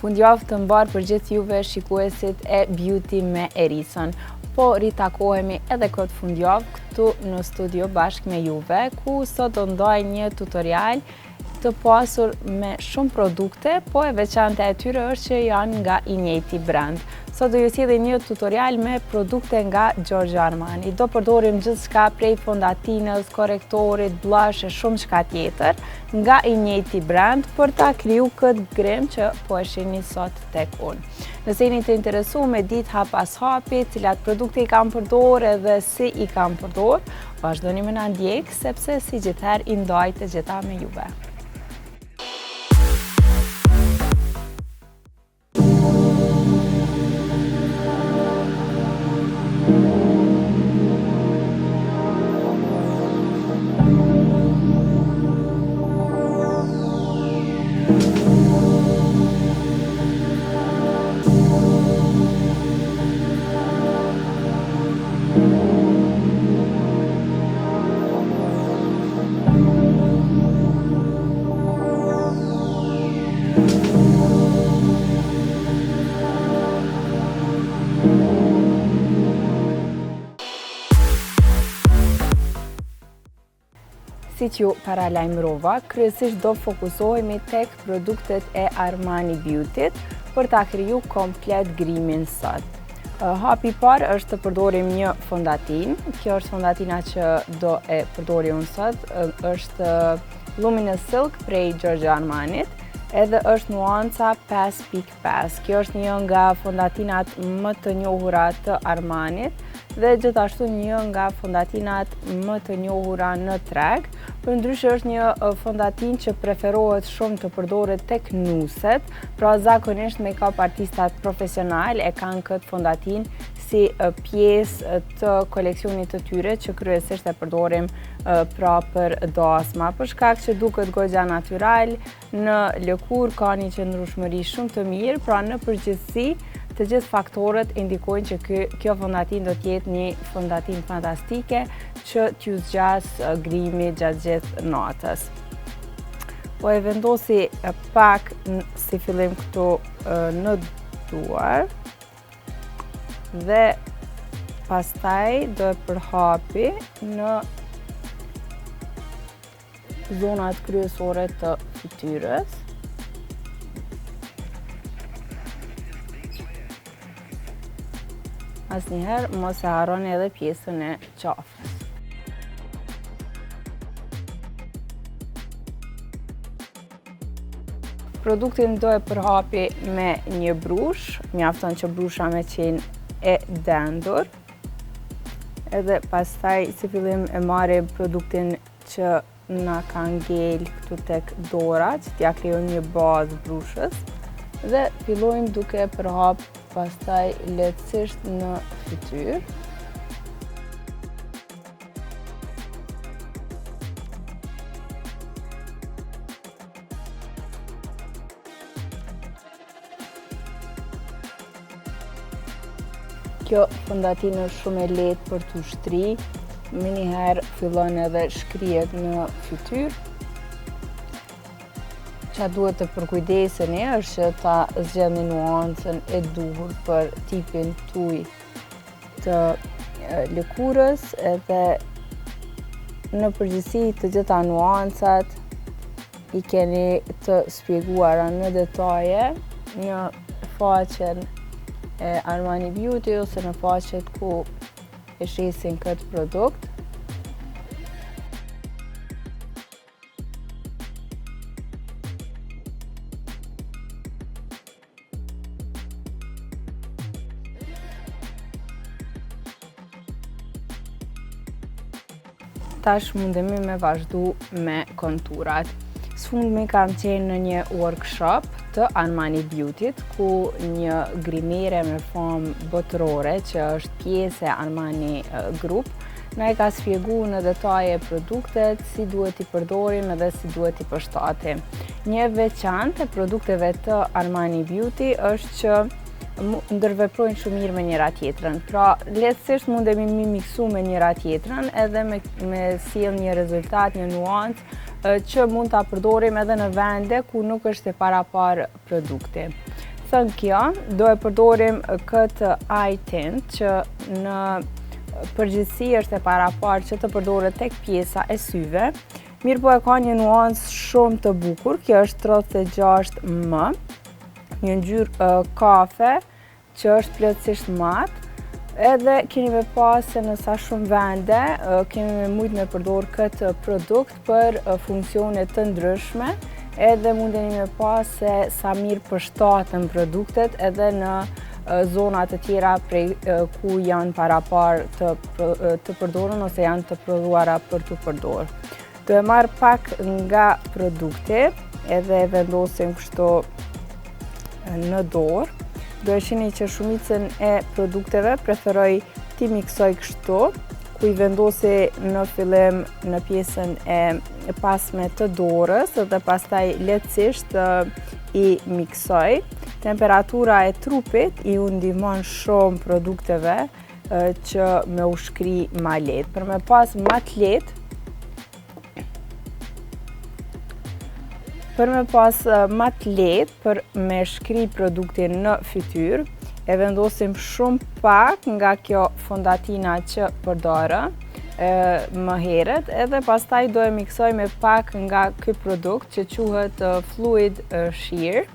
Fundjavë të mbarë për gjithë juve shikuesit e Beauty me Ericën. Po ritakohemi edhe këtë fundjavë këtu në studio bashkë me juve, ku sot do ndaj një tutorial të pasur me shumë produkte, po e veçante e tyre është që janë nga i njëjti brand. Sot do ju sjellë një tutorial me produkte nga Giorgio Armani. Do përdorim gjithçka prej fondatinës, korrektorit, blush e shumë çka tjetër nga i njëjti brand për ta kriju këtë grim që po e shihni sot tek unë. Nëse jeni të interesuar me ditë hap pas hapi, cilat produkte i kam përdorur edhe si i kam përdorur, vazhdoni me na ndjek sepse si gjithherë i ndaj të gjitha me juve. Si që paralajmërova, kryesisht do fokusohemi tek produktet e Armani Beautyt për ta kriju komplet grimin sot. Hapi i parë është të përdorim një fondatin. Kjo është fondatina që do e përdorim unë sot, është Luminous Silk prej Giorgio Armanit, edhe është nuanca 5.5. Kjo është një nga fondatinat më të njohura të Armanit dhe gjithashtu një nga fondatinat më të njohura në treg. Përndryshe është një fondatin që preferohet shumë të përdoret tek nuset, pra zakonisht make-up artistat profesional e kanë këtë fondatin si pjesë të koleksionit të tyre që kryesisht e përdorim pra për dasma, për shkak që duket goxha natyral, në lëkurë ka një qëndrueshmëri shumë të mirë, pra në përgjithësi të gjithë faktorët indikojnë që kjo fondatin do t'jetë një fondatin fantastike që t'ju zgjas grimi gjatë gjithë natës. Po e vendosi pak si fillim këtu në duar dhe pastaj do e përhapi në zonat kryesore të fytyrës. Asnjëherë mos e harroni edhe pjesën e qafës. Produktin do e përhapi me një brush, mjafton që brusha me qenë e dendur. Edhe pastaj si fillim e marrim produktin që na ka ngel këtu tek dora, që t'ja krijojmë një bazë brushës dhe fillojmë duke përhap pastaj lehtësisht në fytyrë. Kjo fondatin është shumë e lehtë për t'u shtri, njëherë fillon edhe shkrihet në fytyrë. Qa duhet të përkujdeseni është që ta zgjedhni nuancën e duhur për tipin tuaj të lëkurës edhe në përgjithësi të gjitha nuancat i keni të shpjeguara në detaje në faqen e Armani Beauty ose në faqet ku e shesin këtë produkt. Tash mundemi me vazhdu me konturat. Sfundmi kam qenë në një workshop të Armani Beautyt, ku një grimere me famë botërore, që është pjesë e Armani Group, na e ka shpjegu në detaje produktet, si duhet i përdorim edhe si duhet i përshtatim. Një veçantë e produkteve të Armani Beauty është që ndërveprojnë shumë mirë me njëra tjetrën. Pra, lehtësisht mundemi mi miksu me njëra tjetrën edhe me sjell një rezultat, një nuancë që mund ta përdorim edhe në vende ku nuk është e parapar produkti. Thënë kjo, do e përdorim këtë eye tint që në përgjithësi është e paraparë që të përdoret tek pjesa e syve. Mirë po e ka një nuancë shumë të bukur, kjo është 36M, një ngjyrë kafe që është plotësisht matë. Edhe keni me pas se në sa shumë vende kemi me mujt me përdor këtë produkt për funksione të ndryshme, edhe mundeni me pas se sa mirë përshtaten produktet edhe në zonat të tjera prej ku janë parapar të përdorën ose janë të prodhuara për të përdorë. Do e marr pak nga produkti edhe e vendosim kështu në dorë. Do e shihni që shumicën e produkteve preferoj t'i miksoj kështu, ku i vendosi në fillim në pjesën e pasme të dorës dhe pastaj lehtësisht i miksoj. Temperatura e trupit i u ndihmon shumë produkteve që me u shkri ma lehtë. Për me pas ma të lehtë, për me shkri produktin në fytyrë, e vendosim shumë pak nga kjo fondatina që përdora më herët, edhe pastaj do e miksoj me pak nga ky produkt që quhet Fluid Sheer.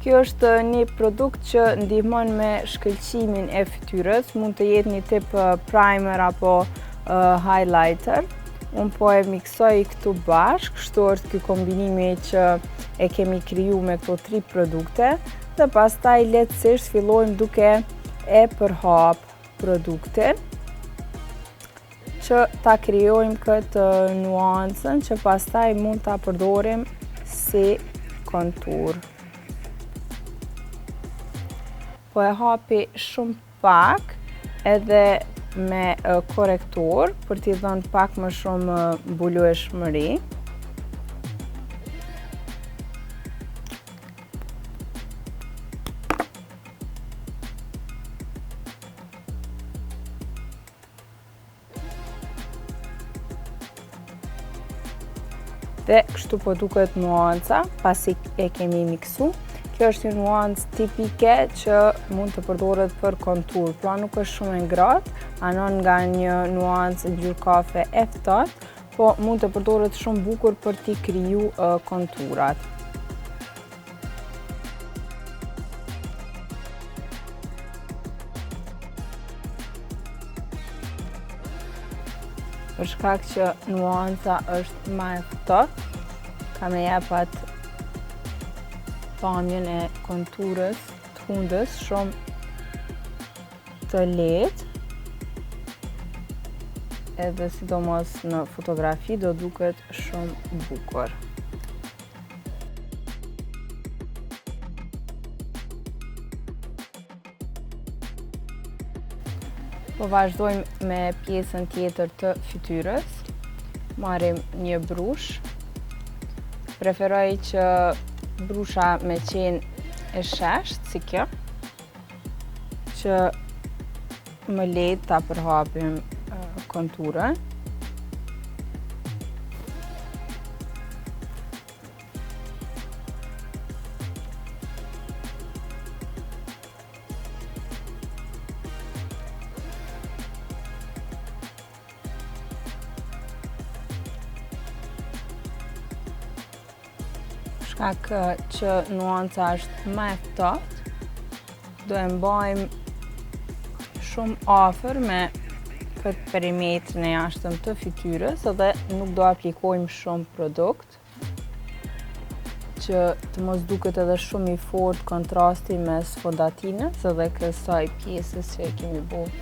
Kjo është një produkt që ndihmon me shkëlqimin e fytyrës, mund të jetë një tip primer apo highlighter. Unë po e miksoj këtu bashkë, kështu është ky kombinimi që e kemi kriju me këto 3 produkte, dhe pastaj lehtësisht fillojmë duke e përhap produktin, që ta krijojmë këtë nuancën që pastaj mund ta përdorim si kontur. Po e hapi shumë pak edhe me korektor për t'i dhënë pak më shumë mbulueshmëri. Dhe kështu po duket nuanca pasi e kemi miksu. Kjo është një nuancë tipike që mund të përdoret për kontur, pra nuk është shumë e ngratë, anon nga një nuancë ngjyrë kafe e ftohtë, po mund të përdoret shumë bukur për t'i kriju konturat. Për shkak që nuanca është ma e ftohtë, ka me jepat pamjen e konturës të hundës shumë të lehtë, edhe sidomos në fotografi do duket shumë bukur. Po vazhdojmë me pjesën tjetër të fytyrës. Marrim një brush. Preferoj që brusha me qenë e sheshtë si kjo, që më lehtë ta përhapim konturën. Shkak që nuanca është më e ftohtë, do e mbajmë shumë afër me këtë perimetrin e jashtëm të fytyrës edhe nuk do aplikojmë shumë produkt, që të mos duket edhe shumë i fortë kontrasti mes fondatinës edhe kësaj pjesës që e kemi bërë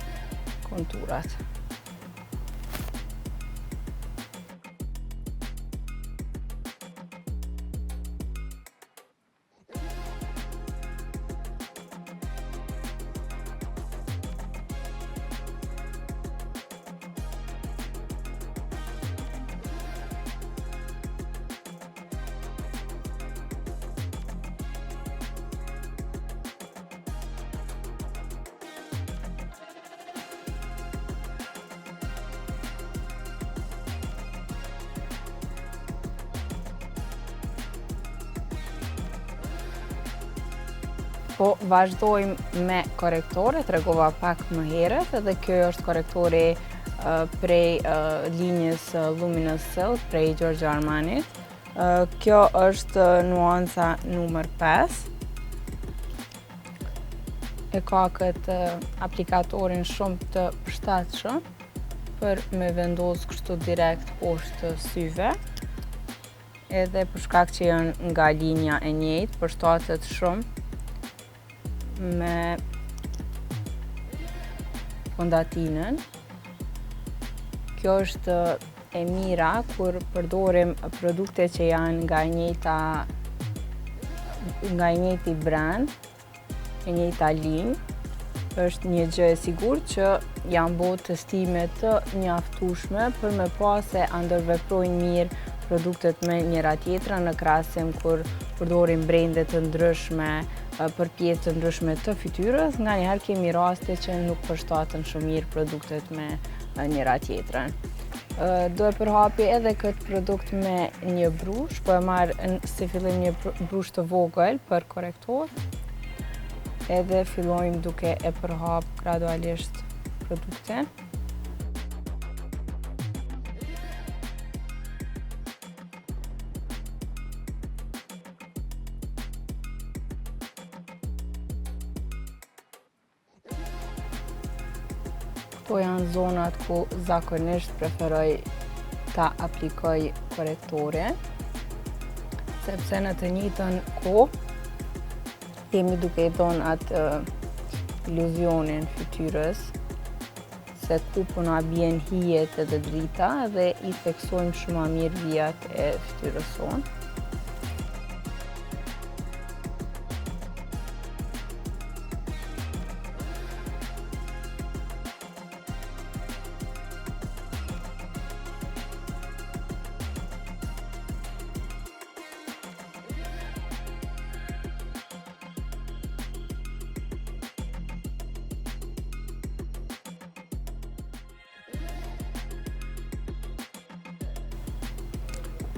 konturat. Po vazhdojmë me korektore, tregova pak më herët, edhe kjo është korektori prej linjës Luminous Silk prej Giorgio Armanit. Kjo është nuanca numër 5. E ka këtë aplikatorin shumë të përshtatshëm për me vendos kështu direkt poshtë syve. Edhe për shkak që janë nga linja e njëjtë, përshtatet shumë me fondatinën. Kjo është e mira kur përdorim produkte që janë nga njëjti brand, e njëjta linjë. Është një gjë e sigurt që janë bërë testime të mjaftueshme për me pa se a ndërveprojnë mirë produktet me njëra tjetrën në krahasim kur përdorim brende të ndryshme për pjesë të ndryshme të fytyrës, nganjëherë kemi raste që nuk përshtaten shumë mirë produktet me njëra tjetrën. Do e përhapi edhe këtë produkt me një brush, po e marrë si fillim një brush të vogël për korektor, edhe fillojmë duke e përhap gradualisht produktin. Këto janë zonat ku zakonisht preferoj ta aplikoj korektorin, sepse në të njëjtën kohë jemi duke i dhënë atë iluzionin fytyrës se ku po na bien hijet edhe drita dhe i theksojmë shumë më mirë vijat e fytyrës sonë.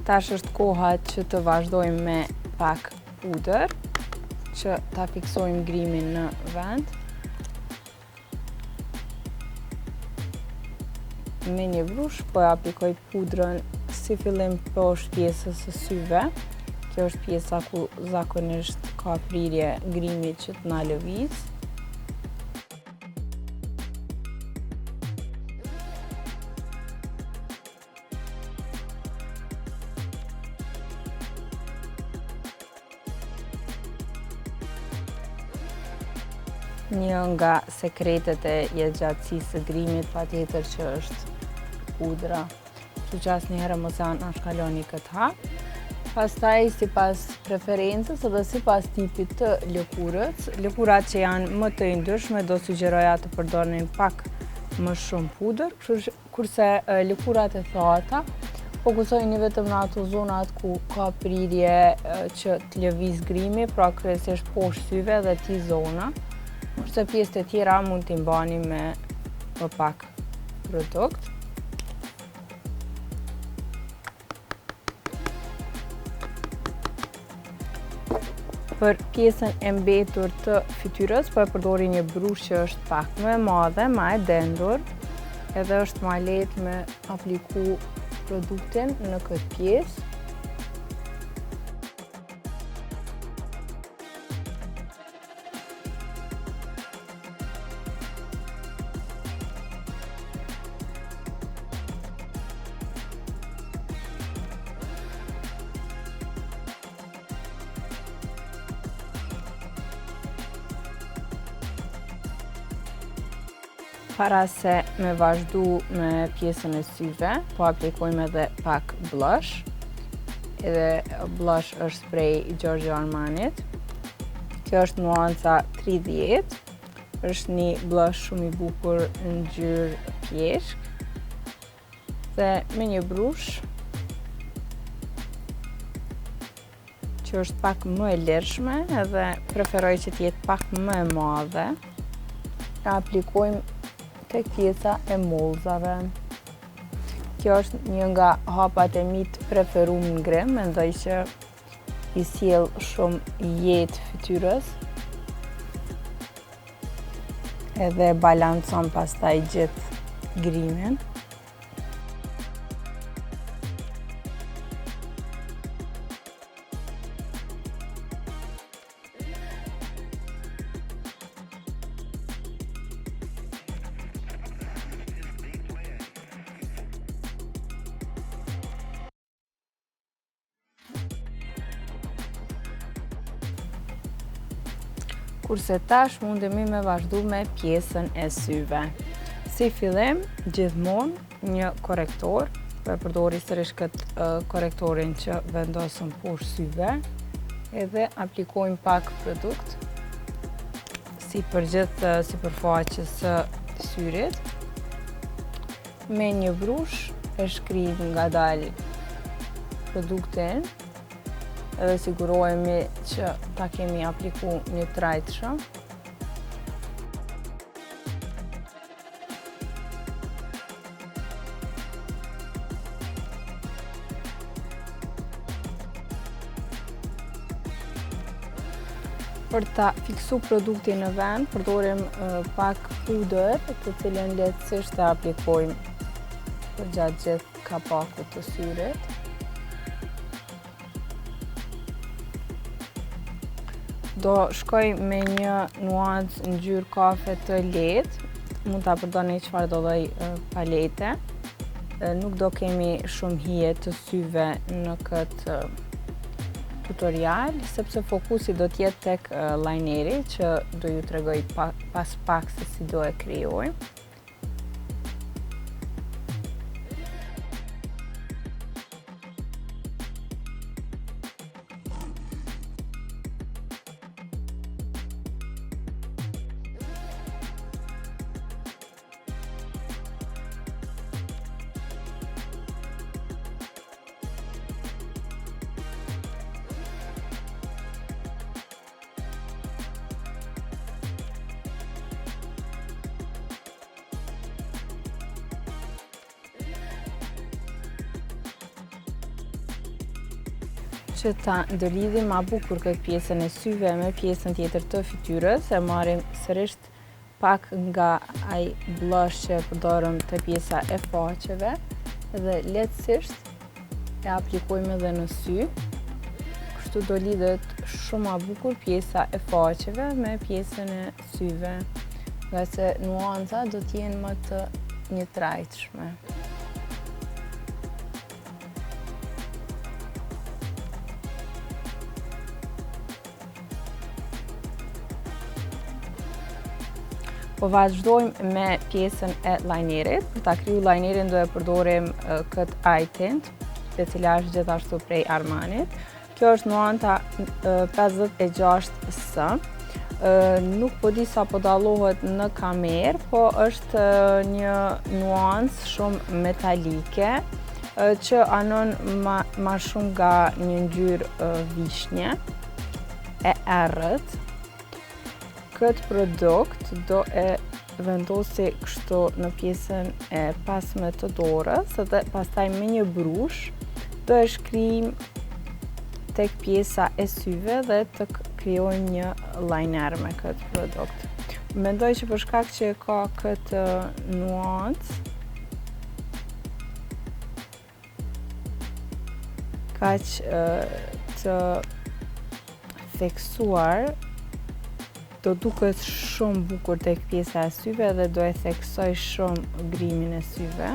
Tash është koha që të vazhdojmë me pak pudër, që ta fiksojmë grimin në vend. Me një brush po aplikoj pudrën si fillim poshtë pjesës së syve. Kjo është pjesa ku zakonisht ka prirje grimi që të na lëviz. Një nga sekretet e jetëgjatësisë së grimit patjetër që është pudra, kështu që asnjëherë mos ja anashkaloni këtë hap. Pastaj sipas preferencës edhe sipas tipit të lëkurës, lëkurat që janë më të yndyrshme do sugjeroja të përdornin pak më shumë pudër, kurse lëkurat e thata fokusojeni vetëm në ato zonat ku ka prirje që të lëviz grimi, pra kryesisht poshtë syve dhe T-zona. Kurse pjesët e tjera mund t'i mbani me më pak produkt. Për pjesën e mbetur të fytyrës, po e përdori një brush që është pak më e madhe, më e dendur, edhe është më lehtë me apliku produktin në këtë pjesë. Para se me vazhdu me pjesën e syve, po aplikojmë edhe pak blush. Edhe blush është prej Giorgio Armanit. Kjo është nuanca 30. Është një blush shumë i bukur në ngjyrë pjeshk. Dhe me një brush që është pak më e lirshme edhe preferoj që t'jetë pak më e madhe, ta aplikojmë tek pjesa e mollzave. Kjo është një nga hapat e mi të preferuar në grim, mendoj që i sjell shumë jetë fytyrës edhe balancon pastaj gjithë grimin. Kurse tash mundemi me vazhdu me pjesën e syve. Si fillim, gjithmonë një korektor, e përdori sërish këtë korektorin që vendosëm poshtë syve, edhe aplikojmë pak produkt, si për gjithë sipërfaqes së syrit. Me një brush e shkrim ngadalë produktin, edhe sigurohemi që ta kemi apliku një trajtshëm. Për ta fiksu produktin në vend, përdorim pak pudër, të cilën lehtësisht ta aplikojmë përgjatë gjithë kapakut të syrit. Do shkoj me një nuancë ngjyrë kafe të lehtë, mund ta përdorni çfarë do lloj palete. Nuk do kemi shumë hije të syve në këtë tutorial, sepse fokusi do t'jetë tek lineri që do ju tregoj pas pak se si do e krijojmë. Që ta ndërlidhim ma bukur këtë pjesën e syve me pjesën tjetër të fytyrës, e marrim sërish pak nga ai blush që përdorëm te pjesa e faqeve dhe lehtësisht e aplikojmë edhe në sy. Kështu do lidhet shumë ma bukur pjesa e faqeve me pjesën e syve, nga se nuanca do t'jenë më të njëtrajtshme. Po vazhdojmë me pjesën e linerit. Për ta kriju linerin do e përdorim këtë eye tint, e cila është gjithashtu prej Armanit. Kjo është nuanta 56S. Nuk po di sa po dallohet në kamerë, po është një nuancë shumë metalike, që anon ma shumë nga një ngjyrë vishnje e errët. Këtë produkt do e vendosi kështu në pjesën e pasme të dorës dhe pastaj me një brush do e shkrim tek pjesa e syve dhe të krijojmë një liner me këtë produkt. Mendoj që për shkak që ka këtë nuancë, kaq të theksuar, do duket shumë bukur tek pjesa e syve dhe do e theksoj shumë grimin e syve.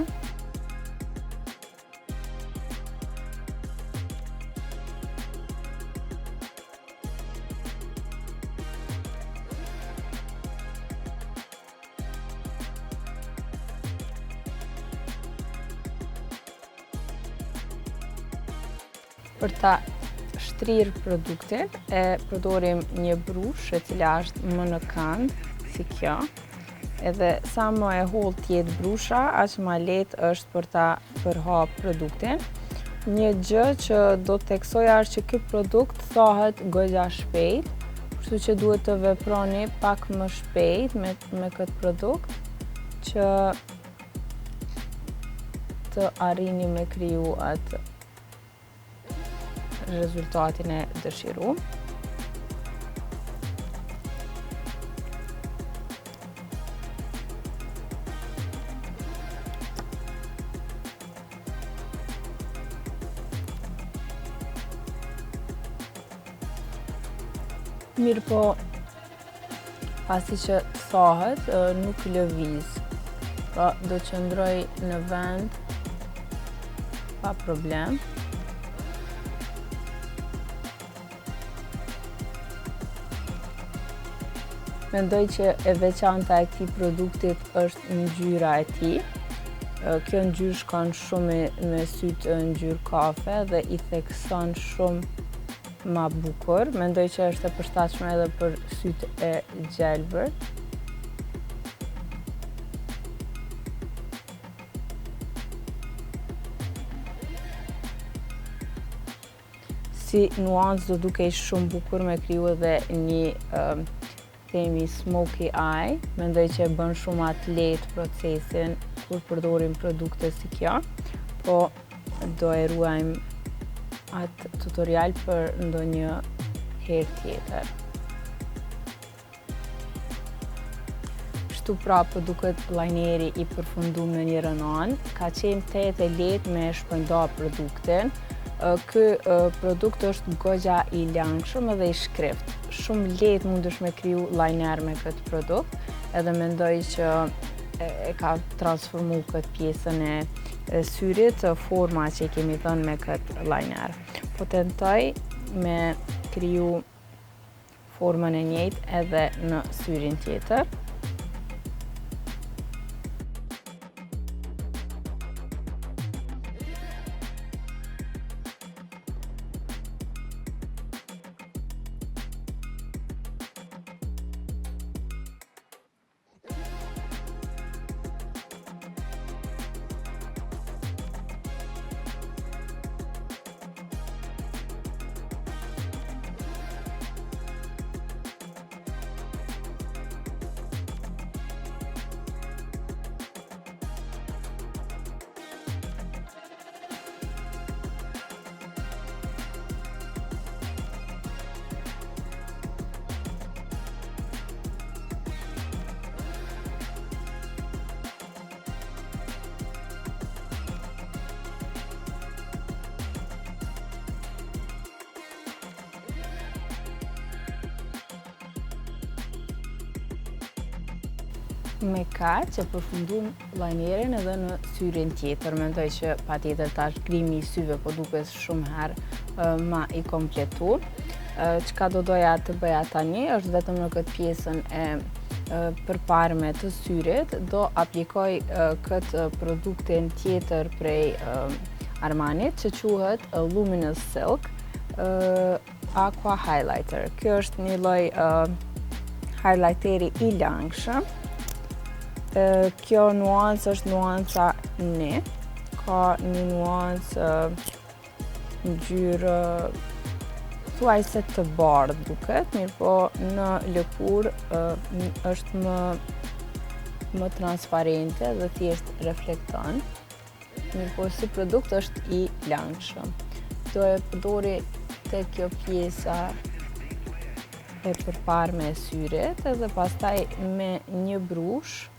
Për ta shtrirë produktin, e përdorim një brush e cila është më në kënd, si kjo. Edhe sa më e hollë tjetë brusha, aq ma lehtë është për ta përhap produktin. Një gjë që do të theksoja është që ky produkt thahet goxha shpejt, kështu që duhet të veproni pak më shpejt me këtë produkt, që të arrini me kriju atë rezultatin e dëshiruar. Mirë po, pasi që thahet, nuk lëviz. Pra, do qëndroj në vend pa problem. Mendoj që e veçanta e këtij produktit është ngjyra e tij. Kjo ngjyrë shkon shumë me sytë ngjyrë kafe dhe i thekson shumë ma bukur. Mendoj që është e përshtatshme edhe për sytë e gjelbërt. Si nuancë do dukej shumë bukur me kriju edhe një themi smoky eye. Mendoj që e bën shumë atë lehtë procesin kur përdorim produkte si kjo, po do e ruajmë atë tutorial për ndonjë herë tjetër. Kështu pra po duket lajneri i përfunduar në një rënon. Ka qenë tetë e lehtë me shpërnda produktin. Ky produkt është goxha i langshëm edhe i shkrift. Shumë lehtë mundesh me kriju lajner me këtë produkt, edhe mendoj që e ka transformu këtë pjesën e syrit, forma që i kemi dhënë me këtë lajner. Po tentoj me kriju formën e njëjtë edhe në syrin tjetër. Me kaq që përfundum lajnerin edhe në syrin tjetër. Mendoj që patjetër tash grimi i syve po duket shumë herë ma i kompletuar. Çka do doja të bëja tani është vetëm në këtë pjesën e përparme të syrit do aplikoj këtë produktin tjetër prej Armanit që quhet Luminous Silk Aqua Highlighter. Kjo është një lloj highlighteri i langshëm. Kjo nuancë është nuanca ne, ka një nuancë ngjyrë thuajse të bardhë duket, mirë po në lëkurë është më transparente dhe thjesht reflekton. Mirë po si produkt është i langshëm. Do e përdori te kjo pjesa e përparme e syrit edhe pastaj me një brush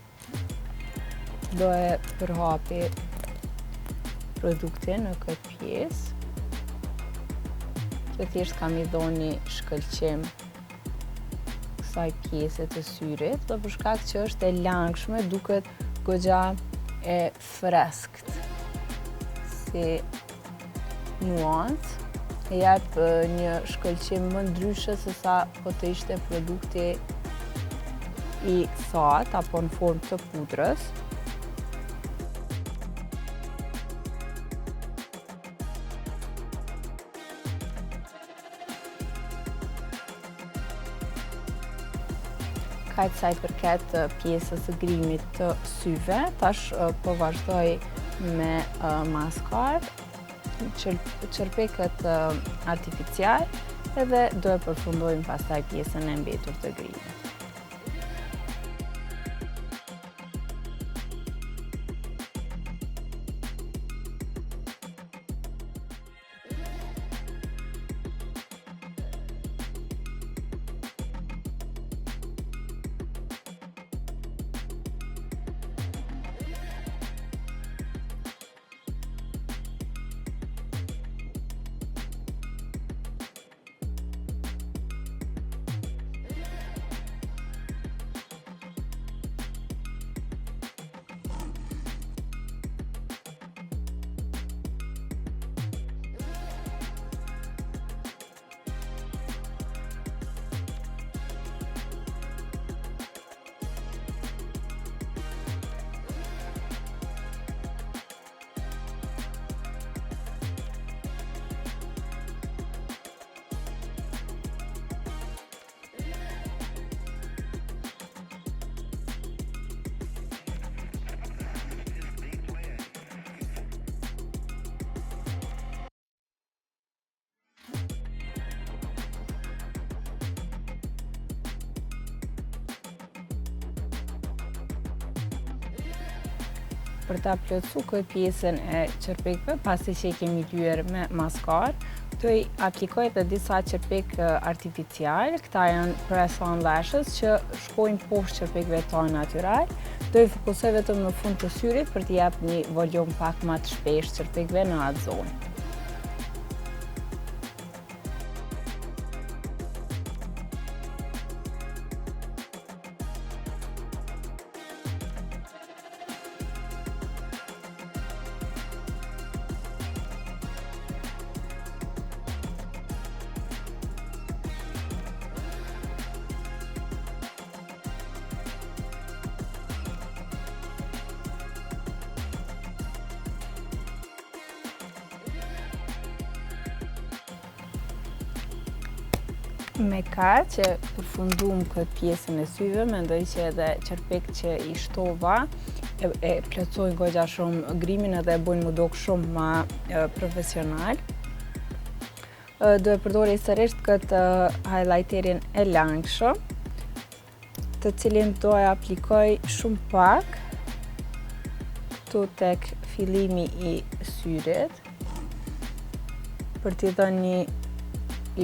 do e përhapi produktin në këtë pjesë. Që thjesht kam i dhënë një shkëlqim kësaj pjese të syrit, dhe për shkak që është e langshme, duket goxha e freskët. Si nuancë, e jep një shkëlqim më ndryshe se sa po të ishte produkti i thatë apo në formë të pudrës. Kaq sa i përket pjesës së grimit të syve, tash po vazhdoj me maskar, çerpekët artificial edhe do e përfundojmë pastaj pjesën e mbetur të grimit. për ta plotësu këtë pjesën e qërpikëve, pasi që i kemi lyer me maskar, do i aplikoj edhe disa qërpik artificial. Këta janë press-on lashes që shkojnë poshtë qërpikëve tonë natyral. Do i fokusoj vetëm në fund të syrit për t'i jap një volum pak më të shpesh qërpikëve në atë zonë. Me kaq që përfundum këtë pjesën e syve, mendoj që edhe qërpik që i shtova e plotësojnë goxha shumë grimin edhe e bojnë mu dok shumë ma profesional. Do e përdori sërish këtë highlighterin e langshëm, të cilin do e aplikoj shumë pak këtu tek fillimi i syrit, për t'i dhënë një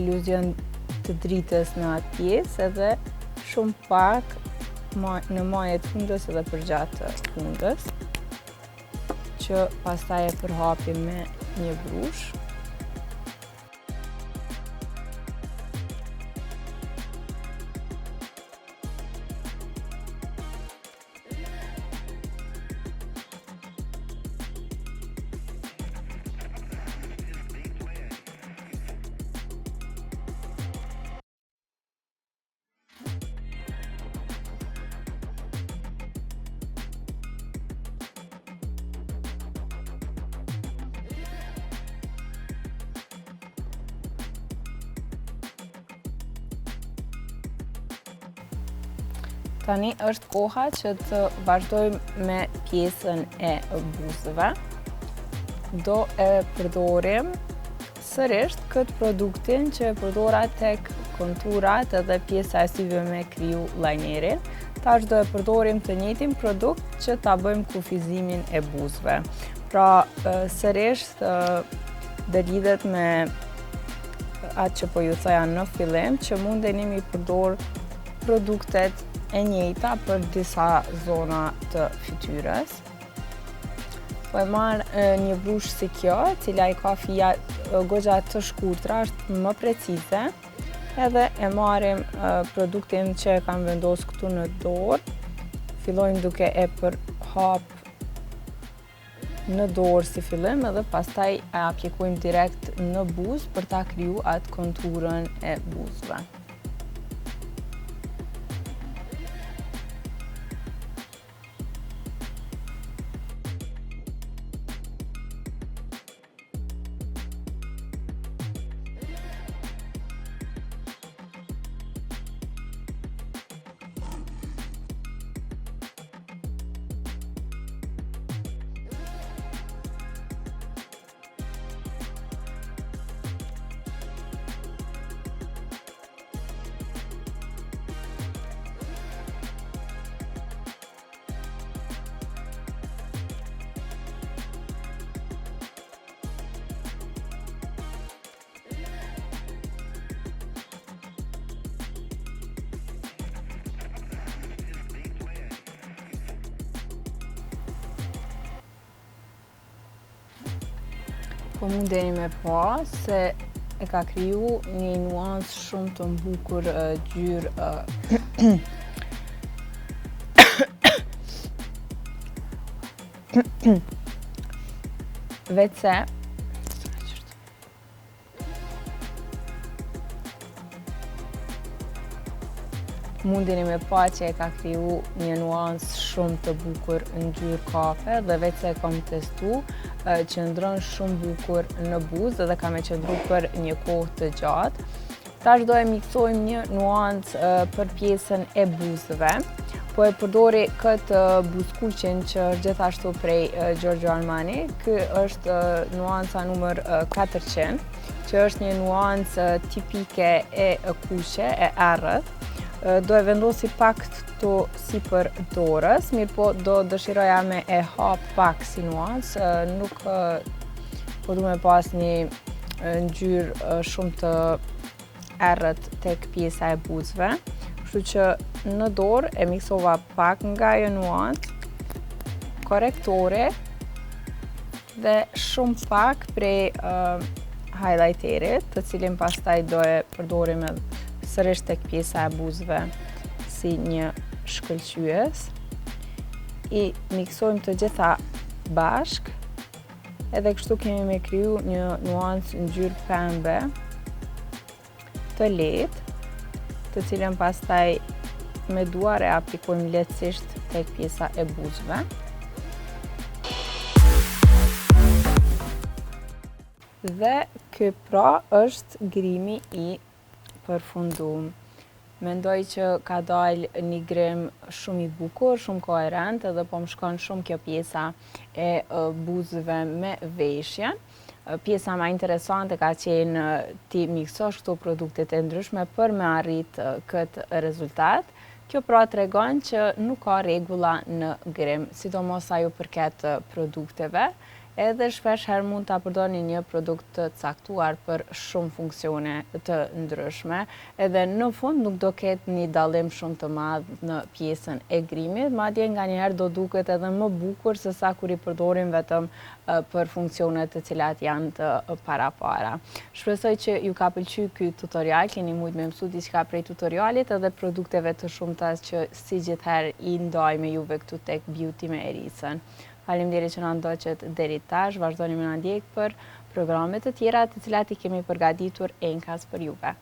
iluzion të dritës në atë pjesë edhe shumë pak në majet fundës edhe përgjatë fundës, që pastaj e përhapim me një brush. Tani është koha që të vazhdojmë me pjesën e buzëve. Do e përdorim sërish këtë produktin që e përdora tek konturat edhe pjesa e syve me kriju linerin. Tash do e përdorim të njëjtin produkt që ta bëjmë kufizimin e buzëve. Pra sërish dhe lidhet me atë që po ju thoja në fillim, që mundeni mi përdor produktet e njëjta për disa zona të fytyrës. Po e marrë një brush si kjo, cila i ka fija goxha të shkurtra, është më precize, edhe e marrim produktin që e kam vendosur këtu në dorë. Fillojmë duke e përhap në dorë si fillim, edhe pastaj e aplikojmë direkt në buzë për ta kriju atë konturën e buzëve. Po mundeni me pa se e ka kriju një nuancë shumë të mbukur gjyrë vetë se mundeni me pa që e ka kriju një nuancë shumë të bukur në gjyrë kafe dhe vetë se e kam testu, qëndron shumë bukur në buzë dhe kam e qëndru për një kohë të gjatë. Tash do e miksojmë një nuancë për pjesën e buzëve. Po e përdori këtë buzëkuqin që është gjithashtu prej Giorgio Armani. Ky është nuanca numër 400, që është një nuancë tipike e kuqe, e errët. Do e vendosi pak këto sipër dorës, mirë po do dëshiroja me e hap pak si nuancë, nuk po du me pas një ngjyrë shumë të errët tek pjesa e buzëve, kështu që në dorë e miksova pak nga ajo nuancë, korrektore dhe shumë pak prej highlighterit, të cilin pastaj do e përdorim sërish tek pjesa e buzëve si një shkëlqyes. I miksojmë të gjitha bashk, edhe kështu kemi me kriju një nuancë ngjyrë pembe të lehtë, të cilën pastaj me duar e aplikojmë lehtësisht tek pjesa e buzëve. Dhe ky pra është grimi i përfunduar. Mendoj që ka dalë një grim shumë i bukur, shumë koherent, edhe po më shkon shumë kjo pjesa e buzëve me veshjen. Pjesa më interesante ka qenë ti miksosh këto produktet e ndryshme për me arrit këtë rezultat. Kjo pra tregon që nuk ka rregulla në grim, sidomos ajo përket produkteve, edhe shpesh herë mund ta përdorni një produkt të caktuar për shumë funksione të ndryshme, edhe në fund nuk do ketë një dallim shumë të madh në pjesën e grimit, madje nganjëherë do duket edhe më bukur se sa kur i përdorim vetëm për funksione të cilat janë të parapara. Shpresoj që ju ka pëlqyer ky tutorial, keni mujt me mësu diçka prej tutorialit edhe produkteve të shumta që si gjithherë i ndaj me juve këtu tek Beauty me Erisën. Faleminderit që na ndoqët deri tash, vazhdoni me na ndjek për programe të tjera të cilat i kemi përgatitur enkas për juve.